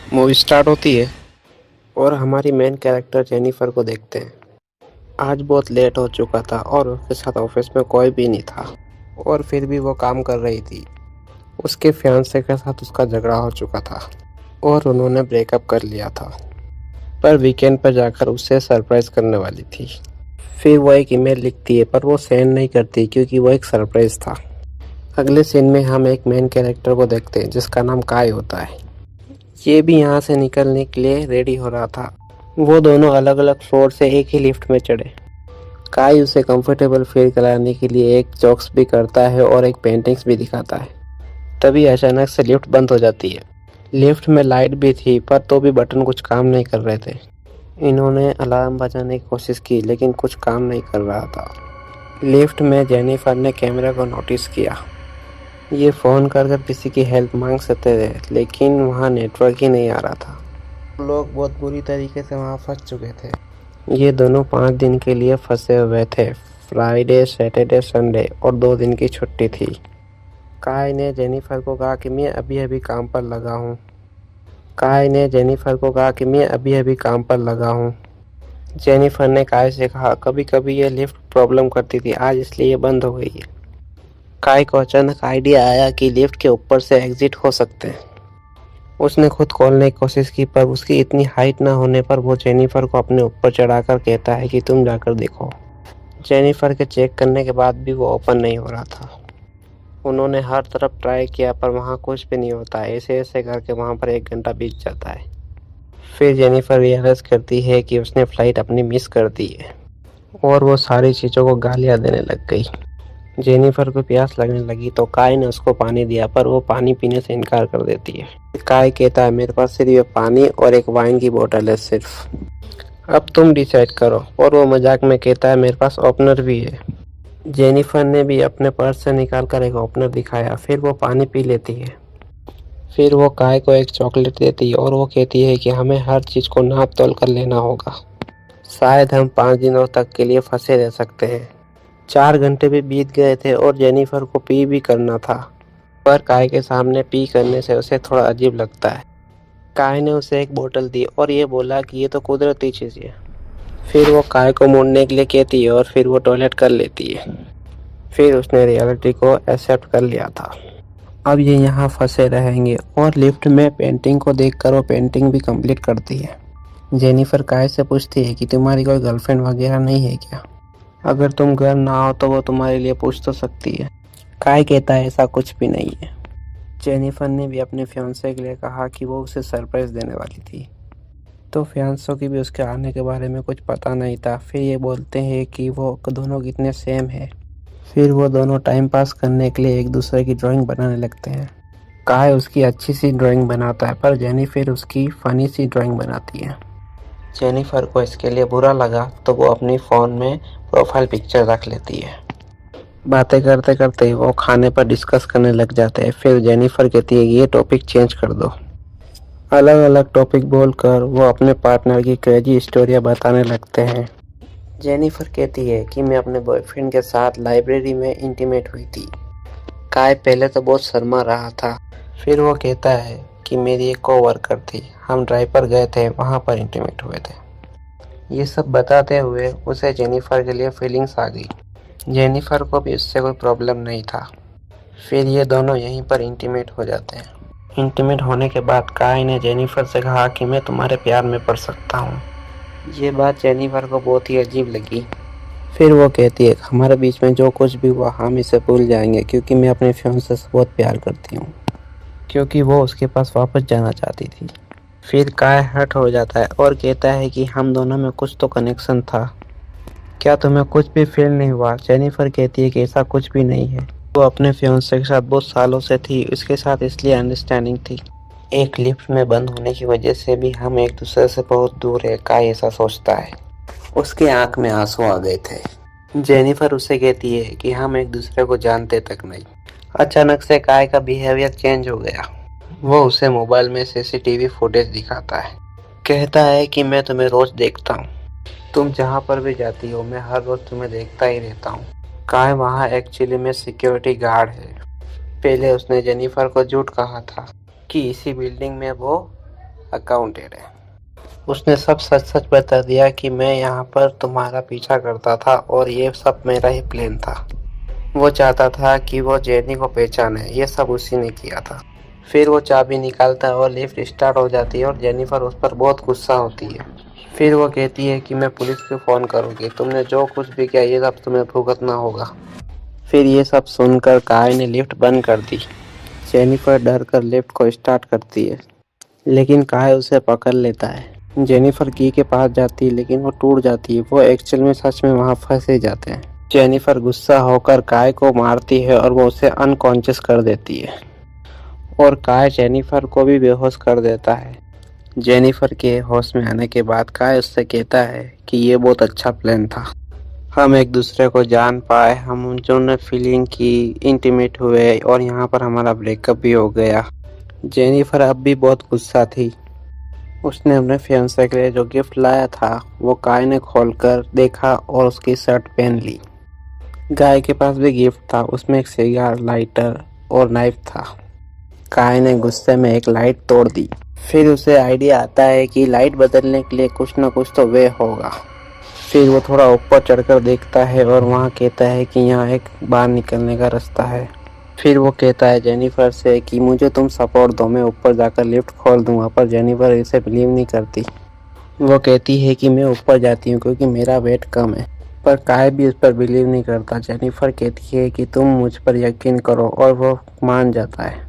Movie start होती है और हमारी मेन कैरेक्टर जेनिफर को देखते हैं। आज बहुत लेट हो चुका था और उसके साथ ऑफिस में कोई भी नहीं था और फिर भी वो काम कर रही थी। उसके फियांसे के साथ उसका झगड़ा हो चुका था और उन्होंने ब्रेकअप कर लिया था, पर वीकेंड पर जाकर उसे सरप्राइज करने वाली थी। फिर वो एक ईमेल लिखती है पर वो सेंड नहीं करती क्योंकि वो एक सरप्राइज था। अगले सीन में हम एक मेन कैरेक्टर को देखते हैं जिसका नाम काय होता है। ये भी यहाँ से निकलने के लिए रेडी हो रहा था। वो दोनों अलग अलग फ्लोर से एक ही लिफ्ट में चढ़े। काई उसे कंफर्टेबल फील कराने के लिए एक जोक्स भी करता है और एक पेंटिंग्स भी दिखाता है। तभी अचानक से लिफ्ट बंद हो जाती है। लिफ्ट में लाइट भी थी पर तो भी बटन कुछ काम नहीं कर रहे थे। इन्होंने अलार्म बजाने की कोशिश की लेकिन कुछ काम नहीं कर रहा था। लिफ्ट में जेनिफर ने कैमरा को नोटिस किया। ये फ़ोन कर कर किसी की हेल्प मांग सकते थे लेकिन वहाँ नेटवर्क ही नहीं आ रहा था। लोग बहुत बुरी तरीके से वहाँ फंस चुके थे। ये दोनों 5 दिन के लिए फंसे हुए थे। फ्राइडे, सैटरडे, संडे और 2 दिन की छुट्टी थी। काय ने जेनिफर को कहा कि मैं अभी अभी काम पर लगा हूँ। जेनिफर ने काय से कहा कभी कभी ये लिफ्ट प्रॉब्लम करती थी, आज इसलिए ये बंद हो गई है। काय को अचानक आइडिया आया कि लिफ्ट के ऊपर से एग्जिट हो सकते हैं। उसने खुद खोलने की कोशिश की पर उसकी इतनी हाइट ना होने पर वो जेनिफर को अपने ऊपर चढ़ाकर कहता है कि तुम जाकर देखो। जेनिफर के चेक करने के बाद भी वो ओपन नहीं हो रहा था। उन्होंने हर तरफ ट्राई किया पर वहाँ कुछ भी नहीं होता है। ऐसे ऐसे करके वहाँ पर 1 घंटा बीत जाता है। फिर जेनिफर रियलाइज करती है कि उसने फ्लाइट अपनी मिस कर दी है और वो सारी चीज़ों को गालियाँ देने लग गई। जेनिफर को प्यास लगने लगी तो काय ने उसको पानी दिया पर वो पानी पीने से इनकार कर देती है। काय कहता है मेरे पास सिर्फ ये पानी और एक वाइन की बोतल है सिर्फ, अब तुम डिसाइड करो। और वो मजाक में कहता है मेरे पास ओपनर भी है। जेनिफर ने भी अपने पर्स से निकाल कर एक ओपनर दिखाया। फिर वो पानी पी लेती है। फिर वो काय को एक चॉकलेट देती है और वो कहती है कि हमें हर चीज़ को नाप तोल कर लेना होगा, शायद हम 5 दिनों तक के लिए फंसे रह सकते हैं। 4 घंटे भी बीत गए थे और जेनिफर को पी भी करना था, पर काय के सामने पी करने से उसे थोड़ा अजीब लगता है। काय ने उसे एक बोतल दी और ये बोला कि ये तो कुदरती चीज़ है। फिर वो काय को मुड़ने के लिए कहती है और फिर वो टॉयलेट कर लेती है। फिर उसने रियलिटी को एक्सेप्ट कर लिया था। अब ये यहाँ फंसे रहेंगे और लिफ्ट में पेंटिंग को देखकर वो पेंटिंग भी कंप्लीट करती है। जेनिफर काय से पूछती है कि तुम्हारी कोई गर्लफ्रेंड वगैरह नहीं है क्या? अगर तुम घर ना हो तो वो तुम्हारे लिए पूछ तो सकती है। काय कहता है ऐसा कुछ भी नहीं है। जेनिफर ने भी अपने फियांसे के लिए कहा कि वो उसे सरप्राइज देने वाली थी, तो फियांसों की भी उसके आने के बारे में कुछ पता नहीं था। फिर ये बोलते हैं कि वो दोनों कितने सेम है। फिर वो दोनों टाइम पास करने के लिए एक दूसरे की ड्राइंग बनाने लगते हैं। काय उसकी अच्छी सी ड्राइंग बनाता है पर जेनिफर उसकी फनी सी ड्राइंग बनाती है। जेनिफर को इसके लिए बुरा लगा तो वो अपनी फ़ोन में प्रोफाइल पिक्चर रख लेती है। बातें करते करते वो खाने पर डिस्कस करने लग जाते हैं। फिर जेनिफर कहती है कि ये टॉपिक चेंज कर दो। अलग अलग टॉपिक बोलकर वो अपने पार्टनर की क्रेजी स्टोरियाँ बताने लगते हैं। जेनिफर कहती है कि मैं अपने बॉयफ्रेंड के साथ लाइब्रेरी में इंटीमेट हुई थी। काय पहले तो बहुत शर्मा रहा था। फिर वो कहता है कि मेरी एक कोवर्कर थी, हम ड्राइव पर गए थे, वहाँ पर इंटीमेट हुए थे। ये सब बताते हुए उसे जेनिफर के लिए फीलिंग्स आ गई। जेनिफर को भी उससे कोई प्रॉब्लम नहीं था। फिर ये दोनों यहीं पर इंटीमेट हो जाते हैं। इंटीमेट होने के बाद काय ने जेनिफर से कहा कि मैं तुम्हारे प्यार में पड़ सकता हूँ। ये बात जेनिफर को बहुत ही अजीब लगी। फिर वो कहती है हमारे बीच में जो कुछ भी हुआ हम इसे भूल जाएंगे क्योंकि मैं अपने फियांसे से बहुत प्यार करती हूँ, क्योंकि वो उसके पास वापस जाना चाहती थी। फिर काय हर्ट हो जाता है और कहता है कि हम दोनों में कुछ तो कनेक्शन था, क्या तुम्हें कुछ भी फील नहीं हुआ? जेनिफर कहती है कि ऐसा कुछ भी नहीं है। वो अपने फियांसे के साथ बहुत सालों से थी, उसके साथ इसलिए अंडरस्टैंडिंग थी। एक लिफ्ट में बंद होने की वजह से भी हम एक दूसरे से बहुत दूर है, काय ऐसा सोचता है। उसके आंख में आंसू आ गए थे। जेनिफर उसे कहती है कि हम एक दूसरे को जानते तक नहीं। अचानक से काय का बिहेवियर चेंज हो गया। वो उसे मोबाइल में सीसीटीवी फुटेज दिखाता है। कहता है कि मैं तुम्हें रोज देखता हूँ, तुम जहाँ पर भी जाती हो मैं हर रोज तुम्हें देखता ही रहता हूँ। काय वहाँ एक्चुअली में सिक्योरिटी गार्ड है। पहले उसने जेनिफर को झूठ कहा था कि इसी बिल्डिंग में वो अकाउंटेड है। उसने सब सच सच बता दिया कि मैं यहाँ पर तुम्हारा पीछा करता था और ये सब मेरा ही प्लान था। वो चाहता था कि वो जेनी को पहचाने, ये सब उसी ने किया था। फिर वो चाबी निकालता है और लिफ्ट स्टार्ट हो जाती है और जेनिफर उस पर बहुत गुस्सा होती है। फिर वो कहती है कि मैं पुलिस को फ़ोन करूँगी, तुमने जो कुछ भी किया ये सब तुम्हें भुगतना होगा। फिर ये सब सुनकर काय ने लिफ्ट बंद कर दी। जेनिफर डर कर लिफ्ट को स्टार्ट करती है, लेकिन काय उसे पकड़ लेता है। जेनिफर की के पास जाती है लेकिन वो टूट जाती है। वो एक्चुअल में सच में वहाँ फंसे जाते हैं। जेनिफर गुस्सा होकर काय को मारती है और वो उसे अनकॉन्शियस कर देती है और काय जेनिफर को भी बेहोश कर देता है। जेनिफर के होश में आने के बाद काय उससे कहता है कि ये बहुत अच्छा प्लान था, हम एक दूसरे को जान पाए, हम दोनों फीलिंग की इंटीमेट हुए और यहाँ पर हमारा ब्रेकअप भी हो गया। जेनिफर अब भी बहुत गुस्सा थी। उसने अपने फियांसे के लिए जो गिफ्ट लाया था वो काय ने खोलकर देखा और उसकी शर्ट पहन ली। गाय के पास भी गिफ्ट था, उसमें एक सिगार, लाइटर और नाइफ था। काय ने गुस्से में एक लाइट तोड़ दी। फिर उसे आइडिया आता है कि लाइट बदलने के लिए कुछ न कुछ तो वे होगा। फिर वो थोड़ा ऊपर चढ़कर देखता है और वहाँ कहता है कि यहाँ एक बाहर निकलने का रास्ता है। फिर वो कहता है जेनिफर से कि मुझे तुम सपोर्ट दो, मैं ऊपर जाकर लिफ्ट खोल दूंगा, पर जेनिफर इसे बिलीव नहीं करती। वो कहती है कि मैं ऊपर जाती हूँ क्योंकि मेरा वेट कम है, पर काय भी उस पर बिलीव नहीं करता। जेनिफर कहती है कि तुम मुझ पर यकीन करो और वो मान जाता है।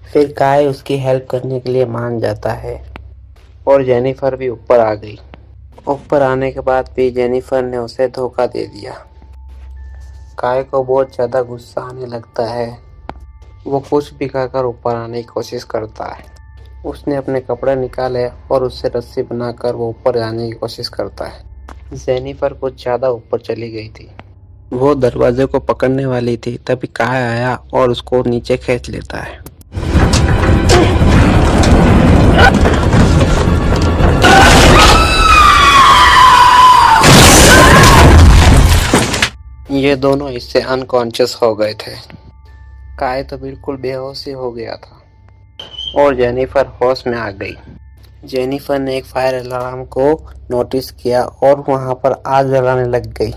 फिर काय उसकी हेल्प करने के लिए मान जाता है और जेनिफर भी ऊपर आ गई। ऊपर आने के बाद भी जेनिफर ने उसे धोखा दे दिया। काय को बहुत ज़्यादा गुस्सा आने लगता है। वो कुछ भी कहकर ऊपर आने की कोशिश करता है। उसने अपने कपड़े निकाले और उससे रस्सी बनाकर वो ऊपर जाने की कोशिश करता है। जेनिफर कुछ ज़्यादा ऊपर चली गई थी। वो दरवाजे को पकड़ने वाली थी, तभी काय आया और उसको नीचे खींच लेता है। ये दोनों इससे अनकॉन्शियस हो गए थे। काय तो बिल्कुल बेहोश ही हो गया था और जेनिफर होश में आ गई। जेनिफर ने एक फायर अलार्म को नोटिस किया और वहां पर आग जलाने लग गई।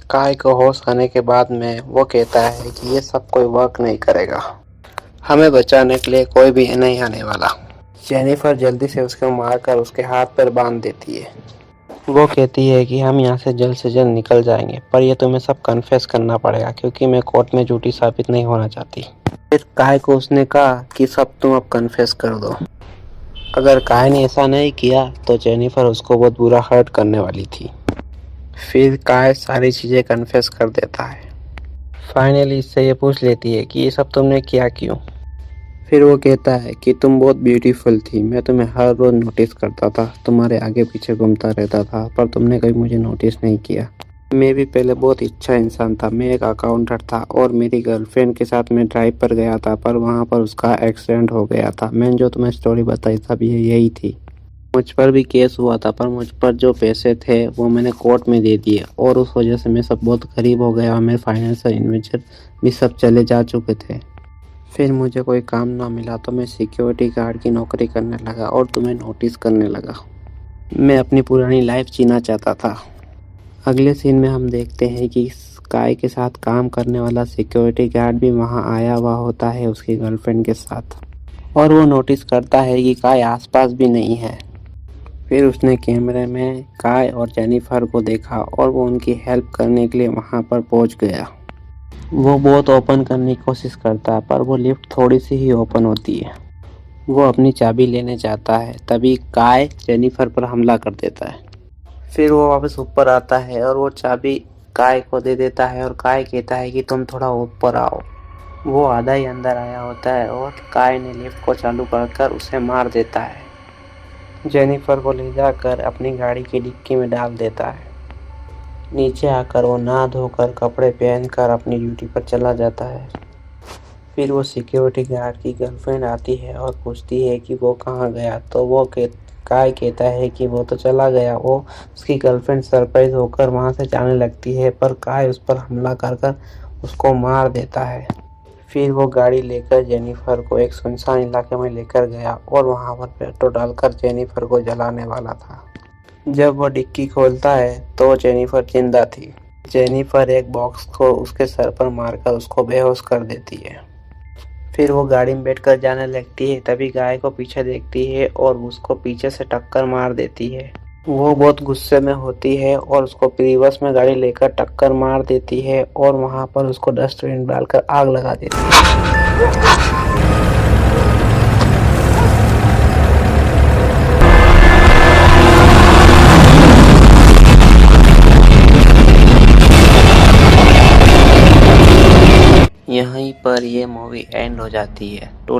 काय को होश आने के बाद में वो कहता है कि ये सब कोई वर्क नहीं करेगा, हमें बचाने के लिए कोई भी नहीं आने वाला। जेनिफर जल्दी से उसको मारकर उसके हाथ पर बांध देती है। वो कहती है कि हम यहाँ से जल्द निकल जाएंगे, पर ये तुम्हें सब कन्फेस करना पड़ेगा क्योंकि मैं कोर्ट में झूठी साबित नहीं होना चाहती। फिर काय को उसने कहा कि सब तुम अब कन्फेस कर दो। अगर काय ने ऐसा नहीं किया तो जेनिफर उसको बहुत बुरा हर्ट करने वाली थी। फिर काय सारी चीज़ें कन्फेस कर देता है। फाइनली इससे ये पूछ लेती है कि ये सब तुमने किया क्यों। फिर वो कहता है कि तुम बहुत ब्यूटीफुल थी, मैं तुम्हें हर रोज़ नोटिस करता था, तुम्हारे आगे पीछे घूमता रहता था, पर तुमने कभी मुझे नोटिस नहीं किया। मैं भी पहले बहुत अच्छा इंसान था, मैं एक अकाउंटेंट था और मेरी गर्लफ्रेंड के साथ मैं ड्राइव पर गया था, पर वहाँ पर उसका एक्सीडेंट हो गया था। मैंने जो तुम्हें स्टोरी बताई सब ये यही थी। मुझ पर भी केस हुआ था, पर मुझ पर जो पैसे थे वो मैंने कोर्ट में दे दिए और उस वजह से मैं सब बहुत गरीब हो गया और मेरे फाइनेंशियल इन्वेस्टर भी सब चले जा चुके थे। फिर मुझे कोई काम ना मिला तो मैं सिक्योरिटी गार्ड की नौकरी करने लगा और तुम्हें नोटिस करने लगा। मैं अपनी पुरानी लाइफ जीना चाहता था। अगले सीन में हम देखते हैं कि स्काई के साथ काम करने वाला सिक्योरिटी गार्ड भी वहां आया हुआ होता है उसकी गर्लफ्रेंड के साथ, और वो नोटिस करता है कि काय आसपास भी नहीं है। फिर उसने कैमरे में काय और जेनिफर को देखा और वो उनकी हेल्प करने के लिए वहां पर पहुंच गया। वो बहुत ओपन करने की कोशिश करता है पर वो लिफ्ट थोड़ी सी ही ओपन होती है। वो अपनी चाबी लेने जाता है, तभी काय जेनिफर पर हमला कर देता है। फिर वो वापस ऊपर आता है और वो चाबी काय को दे देता है और काय कहता है कि तुम थोड़ा ऊपर आओ। वो आधा ही अंदर आया होता है और काय ने लिफ्ट को चालू कर उसे मार देता है। जेनिफर को ले जाकर अपनी गाड़ी की डिक्की में डाल देता है। नीचे आकर वो नहा धोकर कपड़े पहनकर अपनी ड्यूटी पर चला जाता है। फिर वो सिक्योरिटी गार्ड की गर्लफ्रेंड आती है और पूछती है कि वो कहाँ गया, तो वो काय कहता है कि वो तो चला गया। वो उसकी गर्लफ्रेंड सरप्राइज होकर वहाँ से जाने लगती है पर काय उस पर हमला कर उसको मार देता है। फिर वो गाड़ी लेकर जेनिफर को एक सुनसान इलाके में लेकर गया और वहां पर पेट्रोल डालकर जेनिफर को जलाने वाला था। जब वो डिक्की खोलता है तो जेनिफर जिंदा थी। जेनिफर एक बॉक्स को उसके सर पर मारकर उसको बेहोश कर देती है। फिर वो गाड़ी में बैठकर जाने लगती है, तभी गाय को पीछे देखती है और उसको पीछे से टक्कर मार देती है। वो बहुत गुस्से में होती है और उसको रिवर्स में गाड़ी लेकर टक्कर मार देती है और वहां पर उसको डस्टबिन डालकर आग लगा देती है। यहीं पर ये मूवी एंड हो जाती है। टू